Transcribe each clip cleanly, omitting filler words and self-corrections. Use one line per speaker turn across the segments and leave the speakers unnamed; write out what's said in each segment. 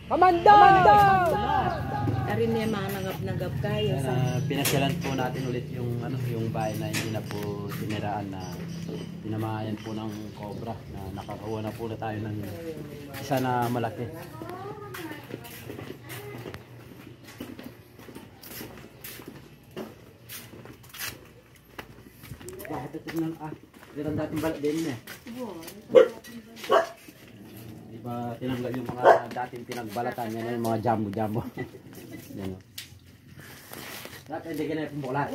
Kamanda!
Arin niya mga nangap-nangap kayo.
Pinasyalan po natin ulit yung yung bahay na hindi na po tiniraan na tinamayan po ng cobra na nakakawa na po na tayo ng isa na malaki. Bakit ito nang dirang dating balat din eh. Diba tinanggal yung mga dating pinagbalatan yan yung mga jambo-jambo. Yan o. Dapat hindi ka na yung bukulat.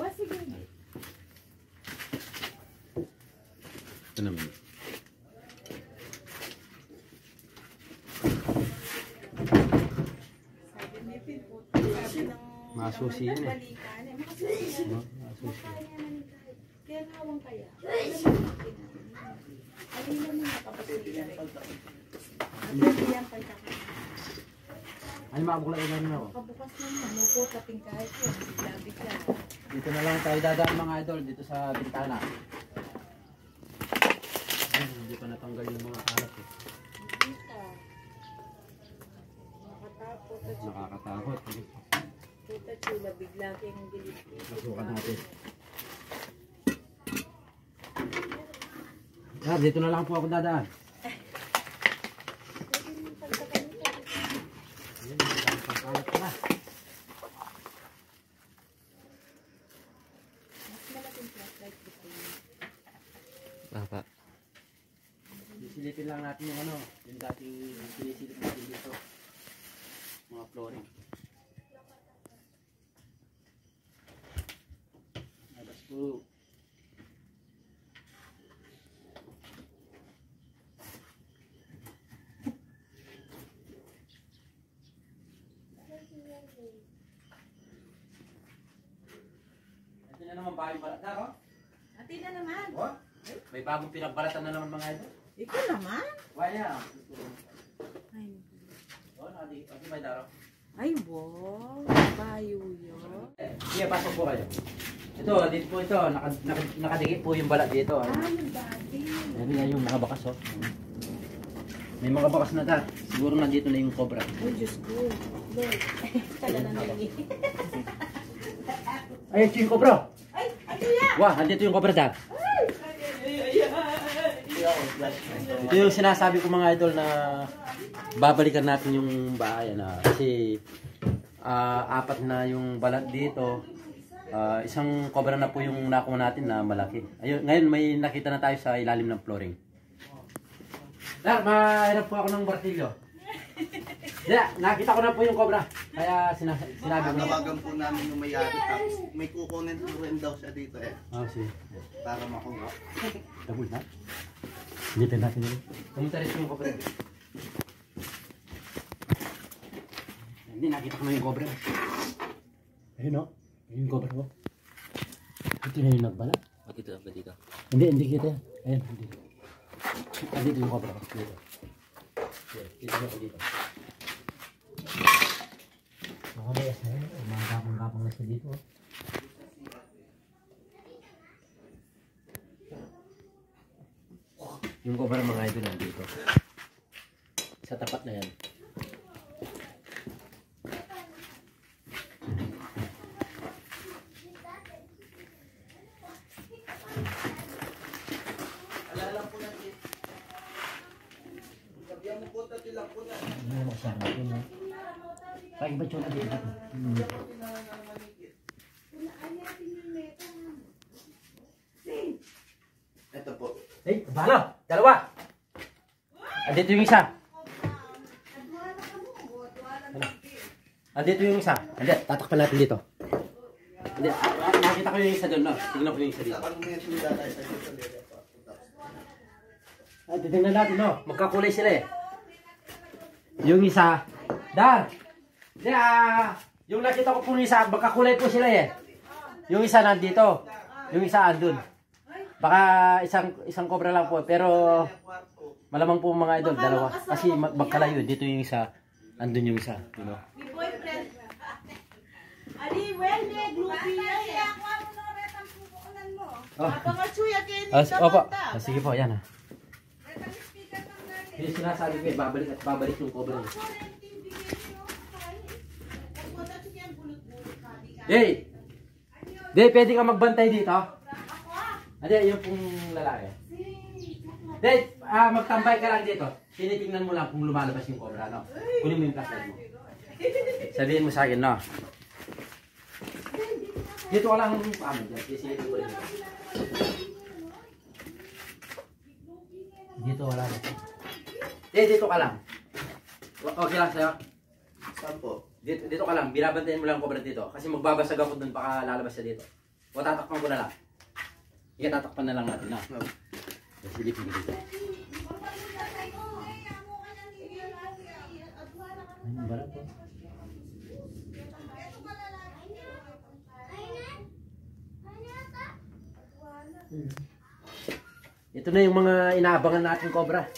Ito naman. Masusi yan eh. Masusi.
Kaya ngawang kaya. Alin na muna kapasila rin. Ang yan pagkakita.
Ay, makabukla ilan na ako.
Kabukas naman, upo taping kahit yun. Bigla-bigla.
Dito na lang tayo dadaan mga idol, dito sa bintana. Ay, hindi pa natanggal yung mga kalat eh. Nakakatakot.
Kita chula, bigla kayong gilit.
Masukan natin. Dito na lang po ako dadaan. Apa? Silipin lang natin yung yung dating sinisilip natin dito. Mga flooring. Labas po. Ito na naman bahay balat na ako.
Ati na naman.
Oh? May bagong pinagbalatan na naman mga ito.
Ikaw naman?
Wala.
Ay,
Oh, nadi may daro.
ay wow. Bayo yun.
Sige, pasok po kayo. Ito, dito po ito. Nakadikit po yung balat dito.
Yung dati.
Yan yan yung mga bakas, oh. May mga bakas na ta. Siguro nandito na yung cobra.
Ay, Diyos ko. Lord. Tala na nangyay.
Ay, ito yung cobra.
Ay, ano yan?
Wah, nandito yung cobra dyan. Ito yung sinasabi ko mga idol na babalikan natin yung bahay na kasi apat na yung balat dito. Isang cobra na po yung nakuha natin na malaki. Ayun, ngayon may nakita na tayo sa ilalim ng flooring. Dar, mahirap po ako ng martilyo. Nakita ko na po yung cobra. Kaya sinabi ko na.
Tawagan po namin yung may-ari tapos may kukunin po rin daw siya dito eh.
Sige.
Para makuha.
Dabul na. Lipin natin yun. Pumunta rin yung cobra. Hindi, nakita ko na yung cobra. Ayun o. Ayun yung cobra ko. Ito na yung nagbala. Dito ba dito? Hindi kita. Ayun, dito. Dito yung cobra ko. Dito. Dito ako dito. Makabayas na yun. Mga gapang-gapang na siya dito. Yung cobra mga idol nandito. Sa tapat na yan.
Alala po natin. Sabihan mo po natin lang po na.
Ano yung makasama natin ha? Kaya iba tiyong natin dito.
Ito po.
Eh, bala! Dalawa! Andito yung isa. Andito yung isa. Hindi, tatakpan natin dito. Hindi, nakita ko yung isa doon, no? Tingnan ko yung isa dito.
Sa kanong yung data sa dito.
Titingnan natin, no? Magkakulay sila eh. Yung isa, Dar! Hindi, yung nakita ko po yung isa, magkakulay po sila eh. Yung isa nandito. Yung isa andun. Baka isang cobra lang po, pero malamang po mga idol, dalawa. Kasi magkalayo, dito yung isa, andun yung isa. You know?
Mi boyfriend. Ali, well, glupi yan.
Oh.
Pangatsuya kayo ni
Opo.
Samantha.
Sige po, yan ha. Yung sinasabi ko eh, babalik at babalik yung cobra. Hey! Hindi, pwede ka magbantay dito. Hindi, yung pong lalaki. Hindi, magtambay ka lang dito. Tinitingnan mo lang kung lumalabas yung cobra, no? Kunin mo yung flashlight mo. Sabihin mo sa akin, no? Dito ka lang, sisilipin ko dito. Dito wala na. Dito ka lang. Okay lang sa'yo?
Saan po?
Dito ka lang, binabantayan mo lang ang cobra dito. Kasi magbabasag ako dun, baka lalabas siya dito. O tatakpan ko na lang. Ika tatakpan na lang natin, no? Silipin ko dito. Ay, balat po. Ito na yung mga inaabangan natin cobra.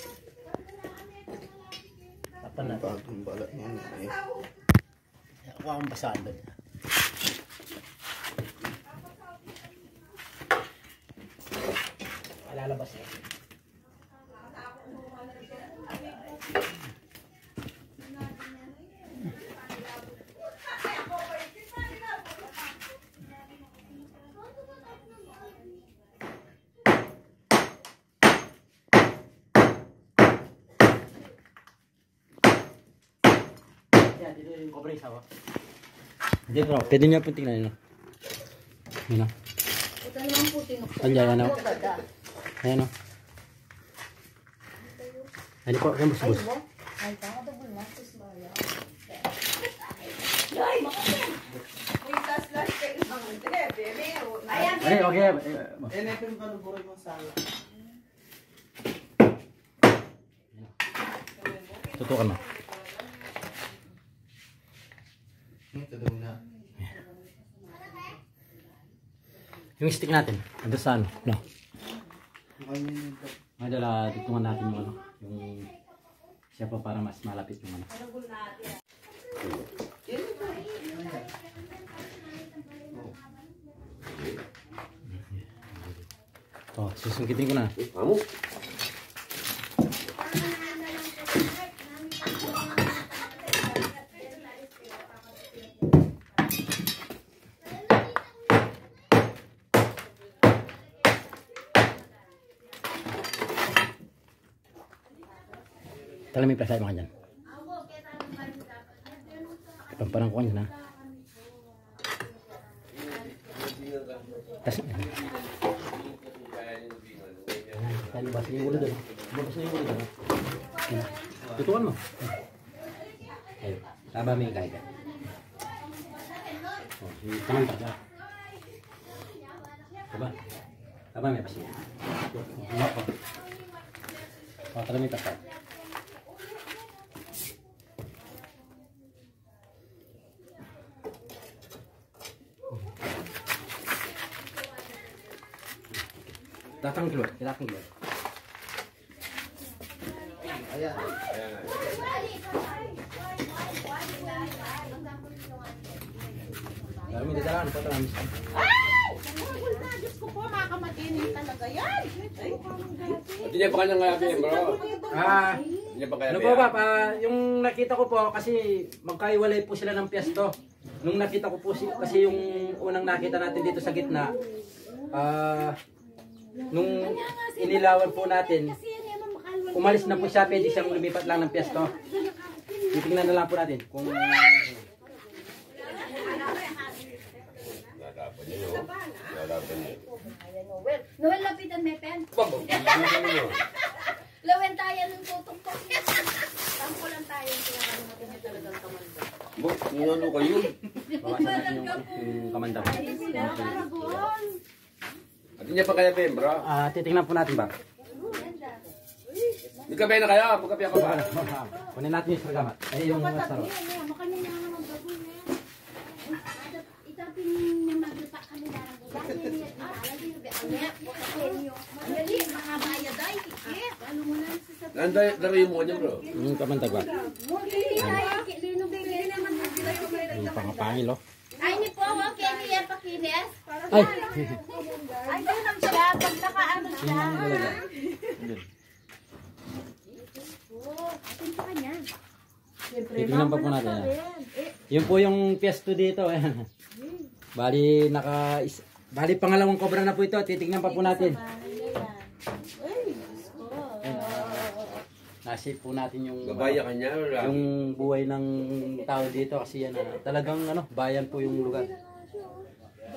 Tapan natin.
Bagong balat niya.
Ako akong basaan doon. Lalabas na. Yan, dito yung cobra isawa. Hindi bro, pwede niya pong tingnan yun. Yun o.
Ito naman po tinukso.
Ayan o. Ayan o. Ano po, kayo mas bus.
Ay, tama ito po na. Sis Maria.
Ay, okay.
Nepin pa luburin mo sala.
Tutukan mo.
Ito daw na.
Yung stick natin, ando sa ano? No.
Ganyan ito.
May dala, tutungan natin yung ano. Yung siya pa para mas malapit yung ano. Oh, susungkitin ko na.
Kamu?
Tala may flashlight mo ka dyan. Pamparang ko kanyan ha. Tas, yan, basin yung ulo doon. Basin yung ulo doon. Tutukan mo. Ayun, taba may kaya. Oh, yung taman pa siya. Taba. Taba may pasin. Oh, tala may flashlight. Datang keluar, datang keluar.
Ayan.
Dami di dalan, foto namin.
Diyos ko po, makamatinin talaga yan.
Hindi niya pa kanyang kaya bro. Hindi niya pa kaya
Ano po ba, yung nakita ko po, kasi magkaiwalay po sila ng piyesta. Nung nakita ko po, kasi yung unang nakita natin dito sa gitna, nung inilawan po natin, umalis na po siya, pwede siyang lumipat lang ng piyesta. Titingnan na lang po natin kung...
Lalaban niya yun. Lalaban niya.
Noel, lapitan may pen. Lawen tayo ng tutok-tok niya. Tampo lang tayo yung pinakalimutin niya talagang kamanda.
Bok, ano kayo?
Bawasan natin yung kamanda ko.
Hindi niya pa kaya bro.
Titingnan po natin ba?
Hindi ka na kaya, magkapi ako ba?
Kunin natin yung sargamat. Ay, yung saro.
Laro mo kanya bro.
Yung kamanda ba? Yung pangapangil oh.
Ay, ni po, okay, niya pakinis.
Ay!
Ay, ganun siya, pag nakaano siya. Atin pa kanya.
Titingnan pa po natin. Yun po yung piesto dito. Bali, bali pangalawang cobra na po ito. Titignan pa po natin.
Ay, Diyos ko.
Nasip po natin yung
Gabaya kanya.
yung buhay ng tao dito kasi yan talagang bayan po yung lugar.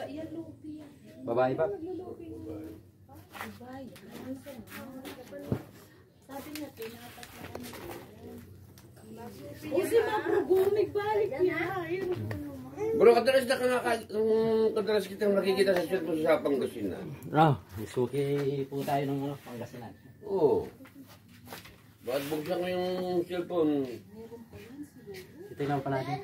Yan, lupi yan.
Babae ba?
Babae. Sabi niya, pinatak na kami. Kasi maprugumig balik yan.
Bro, kadalas kitang nakikita sa cellphone sa Pangasinan.
Suki po tayo ng Pangasinan.
Oo. Bakit buksan ko yung cellphone?
Titignan pa natin.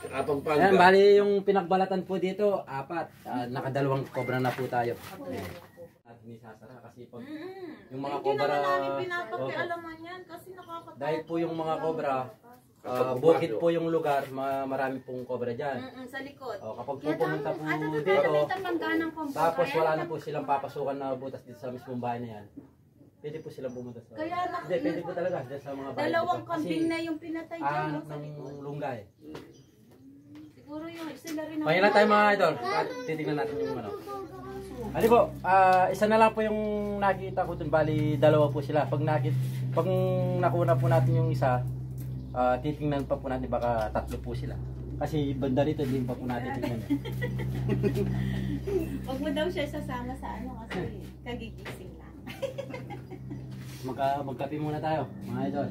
Sa Pampanga.
Ayan, bali yung pinagbalatan po dito, 4. Nakadalawang cobra na po tayo. At nisasara kasi pag yung mga
Hindi
cobra...
naman namin pinapakialaman yan kasi nakakatakot.
Dahil po yung mga cobra, bukid po yung lugar, marami pong cobra dyan.
Sa likod.
Kapag po pumunta po dito, tapos wala na po silang papasukan na butas dito sa mismong bahay na yan. Pwede po silang pumunta sa...
Kaya
Hindi, pwede po talaga dyan sa mga bahay.
dalawang
dito.
kambing na yung pinatay dyan.
Anak ng lunggay.
Siguro yung sila rin
Pangilan tayo mga idol. Titignan natin yung ano. Ano po, isa na lang po yung nakita ko dun. Bali, dalawa po sila. Pag nakuha po natin yung isa, titingnan pa po natin baka 3 po sila. Kasi banda rito, din pa po natin tingnan.
Huwag mo daw siya sasama sa ano kasi kagigising lang.
Magkape muna tayo, mga idol.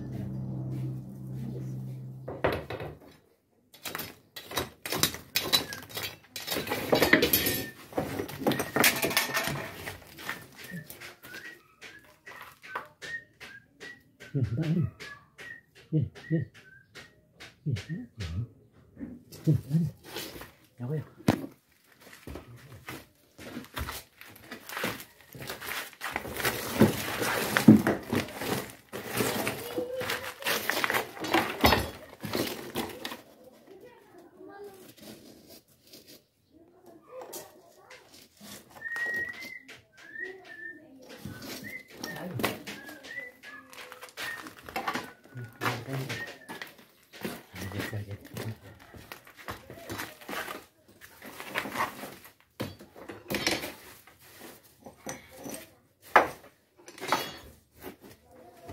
Okay.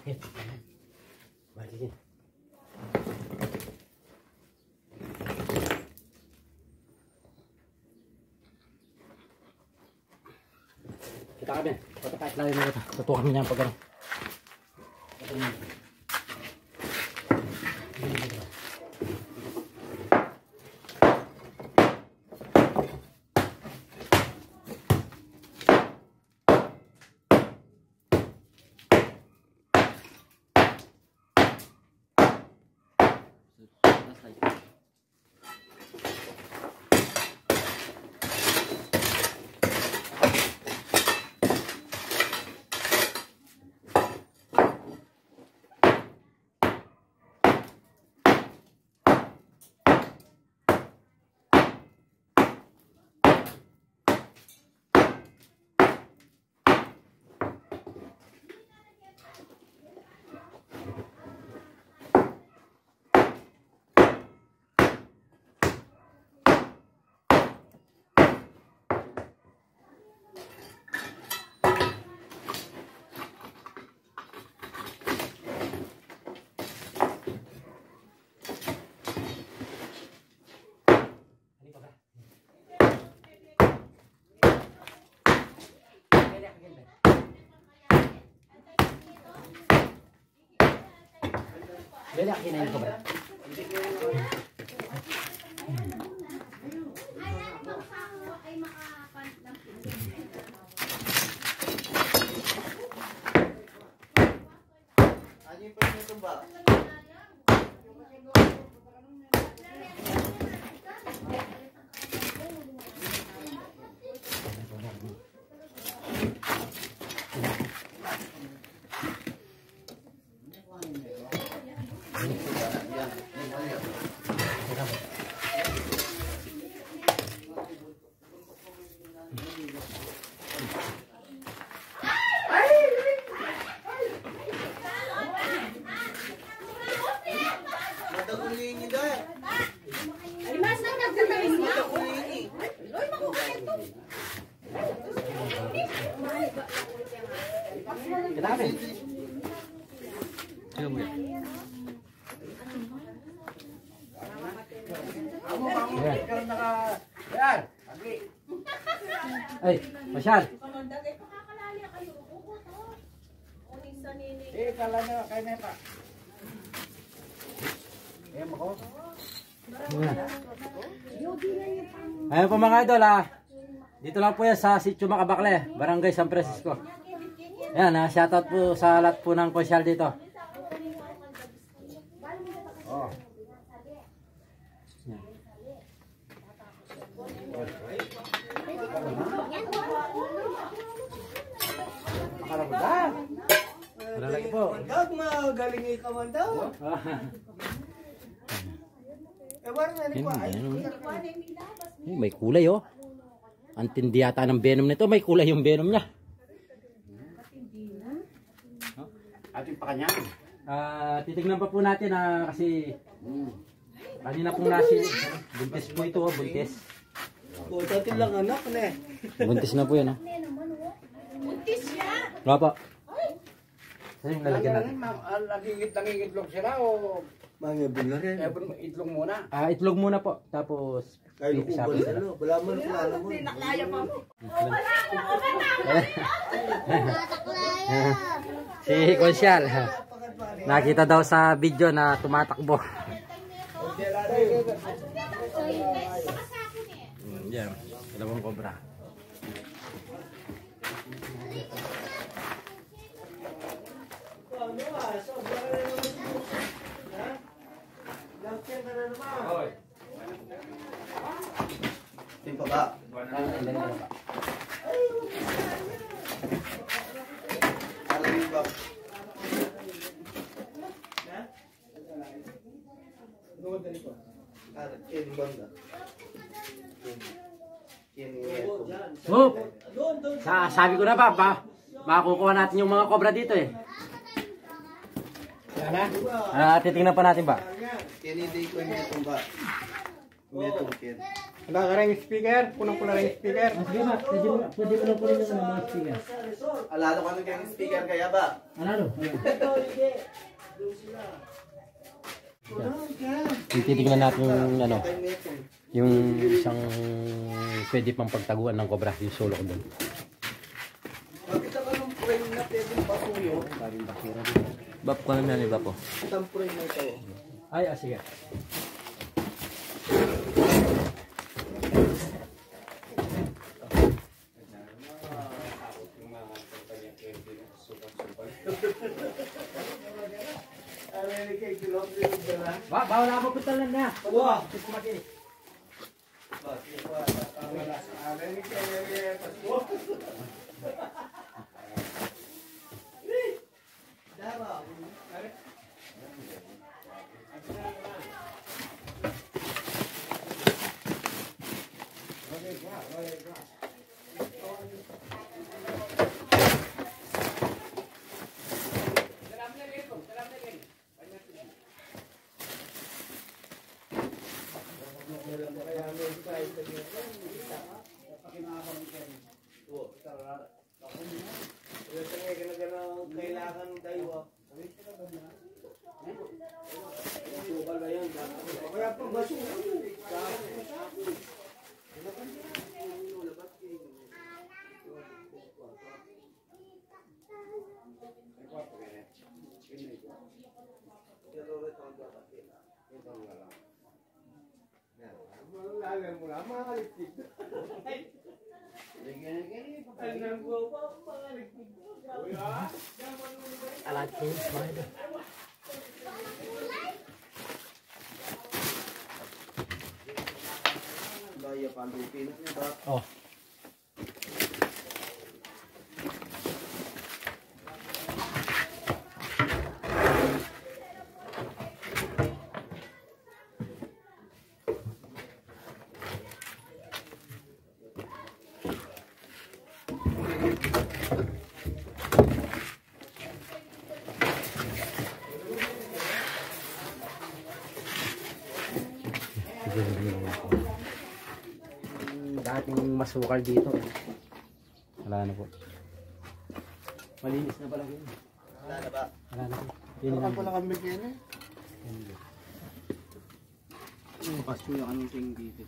Okay. Balikin. Kita kami. Patapait lang yung mga. Tutukan kami niya pag ano. Beli, kinain ko ba?
Ano yung pwede ito ba? Madaguliin niyo dahil.
Mas na nagtatawin niya.
Madaguliin niyo.
Loy, makukulit to.
Kita kami. Sino mo yan? Ayan. Ay, masyal.
Dagay pa kakalali kayo. Upo to. Uning sa nini.
Kala nyo, kayo na pa. Ayan ako. Ayan po mga idol ha. Dito lang po yan sa Sitio Macabakle, Barangay San Francisco. Ayan ha, shoutout po sa lahat po ng konsyal dito. Oh. Makarabudan. Malalaki po.
Mandag, magaling ay kamandag. Ewan na rin pa.
May kulay oh. Ang tindi yata ng venom nito. May kulay yung venom niya.
Ating pa kanya.
Titignan pa po natin kasi kanina pong nasi. Buntis po ito oh. Buntis.
Dati lang anak na eh.
Buntis na po yan oh.
Buntis siya.
Wala po. Saan yung lalagyan natin?
Nangingitlog sila o
Mga bularin.
itlog muna?
Itlog muna po. Tapos
Kayo ko
sabi sila.
wala mo na kilala mo.
Nakaya pa mo.
Si Konsyal. Nakita daw sa video na tumatakbo. Yan. Dalawang cobra.
Timpa ba? Alam mo ba?
Oh! Sabi ko na ba, makukuha natin yung mga cobra dito eh. Titingnan pa natin ba?
Kiniday ko yung itong ba? Itong kin.
Wala ka rin speaker? Punong pula rin speaker?
Sige ba, pwede mo lang kunin yung mga speaker.
Alalo ka ng kanyang speaker kaya ba?
Alalo? Titingnan natin yung ano, yung isang pwede pang pagtaguan ng cobra, yung sulok doon.
Bakit ka ng frame na pwedeng basuyo?
Bap ko naman yan, iba po.
Itang frame na ito.
Ay, sige. Bawal ako putalan na.
Wah! Kailangan tayo. Sukal ba yun? Kaya pag basura mo.
Alatin, mga idol.
Daya pa ang lupin niya ba?
Oh. Dating masukal dito. Wala na po. Malinis na pala yun.
Wala na ba?
Wala na po. Yun
Baka
lang.
pala kami yan eh.
Pasto yung anong ting dito.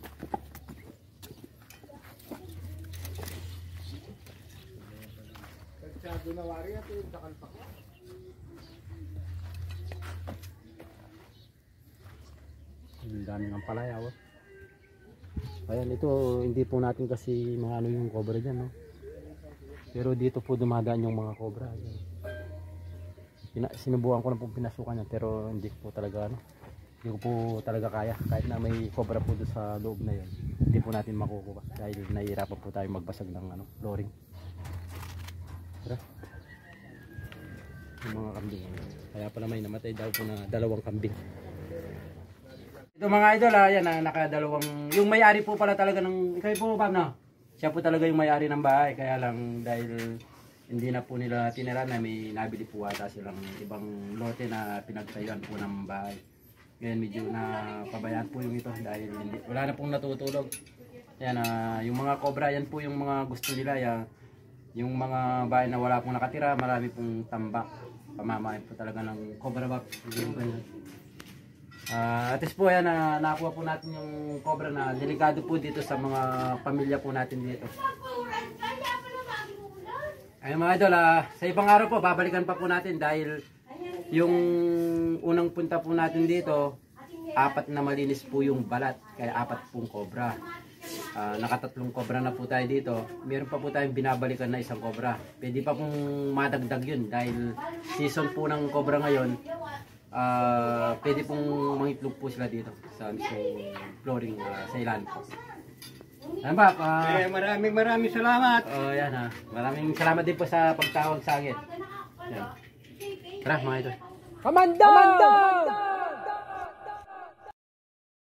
Kagsado na wari at yung sakalpak.
Ang dami ng palaya. Oh. Ayan, ito hindi po natin kasi mga ano yung cobra dyan. No? Pero dito po dumadaan yung mga cobra. Ayan. Sinubukan ko na pong pinasukan yan pero hindi ko po talaga ano. Hindi ko po talaga kaya. Kahit na may cobra po doon sa loob na yun. Hindi po natin makukuha. Dahil nahihirapan po tayo magbasag ng ano, flooring. Tara. Yung mga kambing. Kaya pala may namatay daw po na 2 kambing. Ito mga idol, yan nakadalawang, yung may-ari po pala talaga ng, ikaw po Bob, no? Siya po talaga yung may-ari ng bahay, kaya lang dahil hindi na po nila tinira na may nabili po ata silang ibang lote na pinagtayuan po ng bahay. Ngayon medyo na pabayaan po yung ito dahil hindi, wala na pong natutulog. Yan, yung mga cobra, yan po yung mga gusto nila, yung mga bahay na wala pong nakatira, marami pong tambak. Pamamain po talaga ng cobra box. At least po yan, nakuha po natin yung cobra na delikado po dito sa mga pamilya po natin dito. Ayun mga idol, sa ibang araw po babalikan pa po natin dahil yung unang punta po natin dito 4 na malinis po yung balat, kaya 4 pong cobra. Nakatatlong cobra na po tayo dito. Meron pa po tayong binabalikan na isang cobra. Pwede pa pong madagdag yun dahil season po ng cobra ngayon. Pwede pong mangitlog po sila dito sa flooring sa ilan po. Ayan ba?
Maraming salamat.
Yan ha. Maraming salamat din po sa pagtawag sa akin. Yan. Tara mga ito.
Komando!